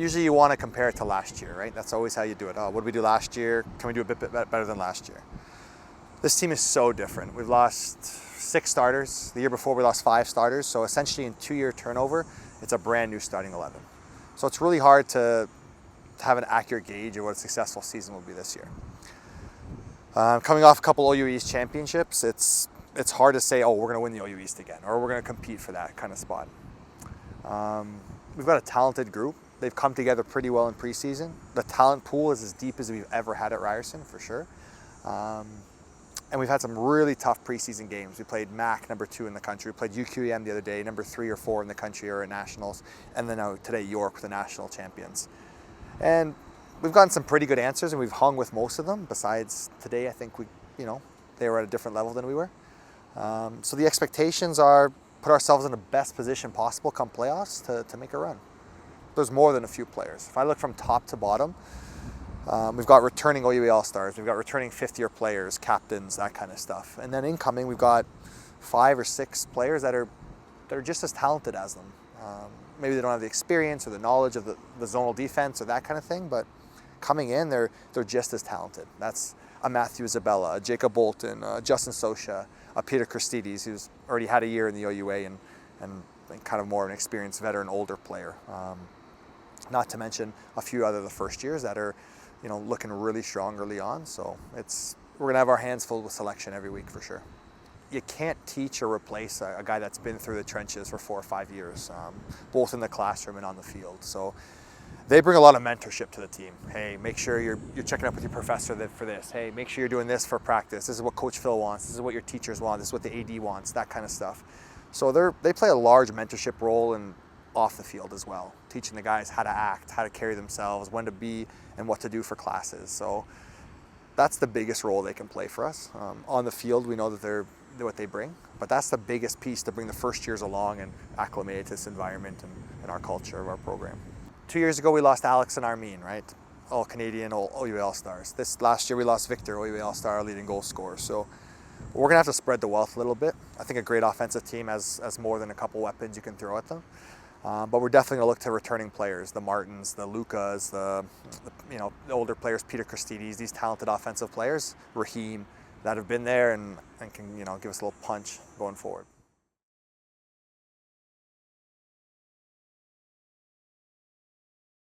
usually you want to compare it to last year, right? That's always how you do it. Oh, what did we do last year? Can we do a bit better than last year? This team is so different. We've lost 6 starters. The year before we lost 5 starters. So essentially in 2-year turnover, it's a brand new starting 11. So it's really hard to have an accurate gauge of what a successful season will be this year. Coming off a couple OUA East championships, it's hard to say, oh, we're going to win the OUA East again, or we're going to compete for that kind of spot. We've got a talented group. They've come together pretty well in preseason. The talent pool is as deep as we've ever had at Ryerson, for sure. And we've had some really tough preseason games. We played MAC, number 2 in the country. We played UQEM the other day, number 3 or 4 in the country or at nationals. And then today, York with the national champions. And we've gotten some pretty good answers, and we've hung with most of them. Besides today, I think they were at a different level than we were. So the expectations are put ourselves in the best position possible come playoffs to make a run. There's more than a few players. If I look from top to bottom, we've got returning OUA All-Stars, we've got returning 5th-year players, captains, that kind of stuff. And then incoming, we've got 5 or 6 players that are just as talented as them. Maybe they don't have the experience or the knowledge of the zonal defense or that kind of thing, but coming in, they're just as talented. That's a Matthew Isabella, a Jacob Bolton, Justin Sosha, a Peter Christides, who's already had a year in the OUA and kind of more an experienced veteran, older player. Not to mention a few other the first years that are, looking really strong early on. So we're gonna have our hands full with selection every week for sure. You can't teach or replace a guy that's been through the trenches for 4 or 5 years, both in the classroom and on the field. So they bring a lot of mentorship to the team. Hey, make sure you're checking up with your professor for this. Hey, make sure you're doing this for practice. This is what Coach Phil wants. This is what your teachers want. This is what the AD wants, that kind of stuff. So they play a large mentorship role off the field as well, teaching the guys how to act, how to carry themselves, when to be, and what to do for classes. So that's the biggest role they can play for us. On the field, we know that they're what they bring, but that's the biggest piece to bring the first years along and acclimate to this environment and our culture of our program. 2 years ago, we lost Alex and Armin, right? All Canadian, all OUA All-Stars. This last year, we lost Victor, OUA All-Star, our leading goal scorer. So we're gonna have to spread the wealth a little bit. I think a great offensive team has more than a couple weapons you can throw at them. But we're definitely gonna look to returning players, the Martins, the Lucas, the older players, Peter Christides, these talented offensive players, Raheem, that have been there and can give us a little punch going forward.